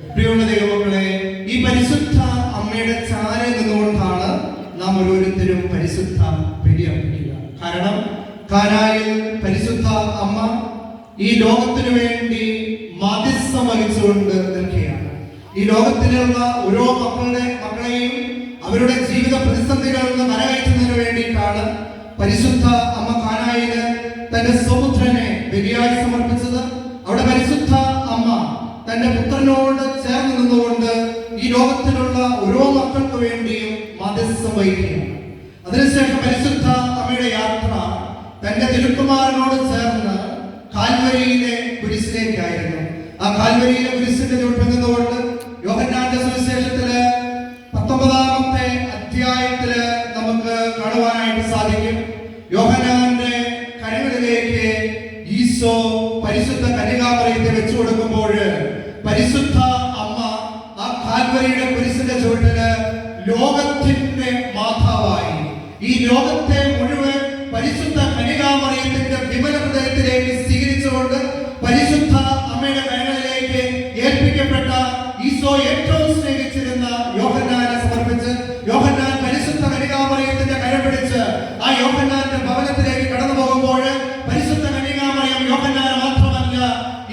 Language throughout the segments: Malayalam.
പ്രിയമുള്ള ദൈവമക്കളെ, ഈ പരിശുദ്ധ അമ്മയുടെ ചാര നിന്നുകൊണ്ടാണ് നാം ഓരോരുത്തരും പരിശുദ്ധ ബലിയർപ്പിക്കുക. കാരണം കാനായിൽ പരിശുദ്ധ അമ്മ ഈ ലോകത്തിനു വേണ്ടി മാധ്യസ്ഥം വഹിച്ചുകൊണ്ട് നിൽക്കുകയാണ്. ഈ ലോകത്തിലുള്ള ഓരോ മക്കളെയും അവരുടെ ജീവിത പ്രതിസന്ധികളിൽ നിന്ന് കരകയറ്റുന്നതിന് വേണ്ടിയിട്ടാണ് പരിശുദ്ധ അമ്മ കാനായില് തന്റെ സ്വപുത്രനെ ബലിയായി സമർപ്പിച്ചത്. അവിടെ പരിശുദ്ധ അമ്മ തന്റെ പുത്രനോട് ചേർന്ന് നിന്നുകൊണ്ട് ഈ ലോകത്തിലുള്ള ഓരോ മക്കൾക്ക് വേണ്ടിയും മാധ്യസ്ഥം വഹിക്കുകയാണ്. അതിനുശേഷം പരിശുദ്ധ അമ്മയുടെ യാത്ര തന്റെ തിരുക്കുമാരനോട് ചേർന്ന് കാൽവരിയിലെ കുരിശിലേക്കായിരുന്നു. ആ കാൽവരിയിലെ കുരിശിന്റെ ചുവട്ടിൽ നിന്നുകൊണ്ട് യോഹന്നാന്റെ സുവിശേഷത്തില് 19-ാമത്തെ അധ്യായത്തില് നമുക്ക് കാണുവാനായിട്ട് സാധിക്കും. യോഹന്നാന്റെ കരങ്ങളിലേക്ക് ഈശോ പരിശുദ്ധ കന്യകാമറിയത്തെ വെച്ചു കൊടുക്കുമ്പോൾ പരിശുദ്ധ അമ്മ ആ കാൽവരിയുടെ കുരിശിന്റെ ചുവട്ടില് ലോകത്തിന്റെ മാതാവായി ഈ ലോകത്തെ മുഴുവൻ പരിശുദ്ധ കന്യകാമറിയത്തിന്റെ വിമല ഹൃദയത്തിലേക്ക് സ്വീകരിച്ചുകൊണ്ട് പരിശുദ്ധ അമ്മയുടെ കരങ്ങളിലേക്ക് ഏൽപ്പിക്കപ്പെട്ട ഈശോ ഏറ്റവും സ്നേഹിച്ചിരുന്ന യോഹന്നാനെ സമർപ്പിച്ച് യോഹന്നാൻ പരിശുദ്ധ കന്യകാമറിയത്തിന്റെ കരം പിടിച്ച് ആ യോഹന്നാന്റെ ഭവനത്തിലേക്ക് കടന്നു പോകുമ്പോൾ പരിശുദ്ധ കന്യകാമറിയം യോഹന്നാനെ മാത്രമല്ല,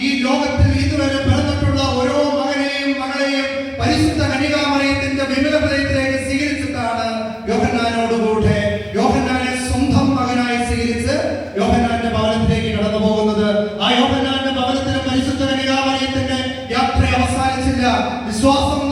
ഈ ലോകത്തിൽ ഇതുവരെ പിറന്നിട്ടുള്ള ഓരോ മകനെയും മകളെയും പരിശുദ്ധ കന്യകാമറിയത്തിന്റെ വിമല ഹൃദയത്തിലേക്ക് സ്വീകരിച്ചിട്ടാണ് യോഹന്നാനോടുകൂടെ യോഹന്നാനെ സ്വന്തം മകനായി സ്വീകരിച്ച് യോഹന്നാന്റെ ഭവനത്തിലേക്ക് കടന്നു പോകുന്നത്. ആ യോഹന്നാന്റെ ഭവനത്തിലെ പരിശുദ്ധ കന്യകാമറിയത്തിന്റെ യാത്ര അവസാനിച്ചില്ല. വിശ്വാസം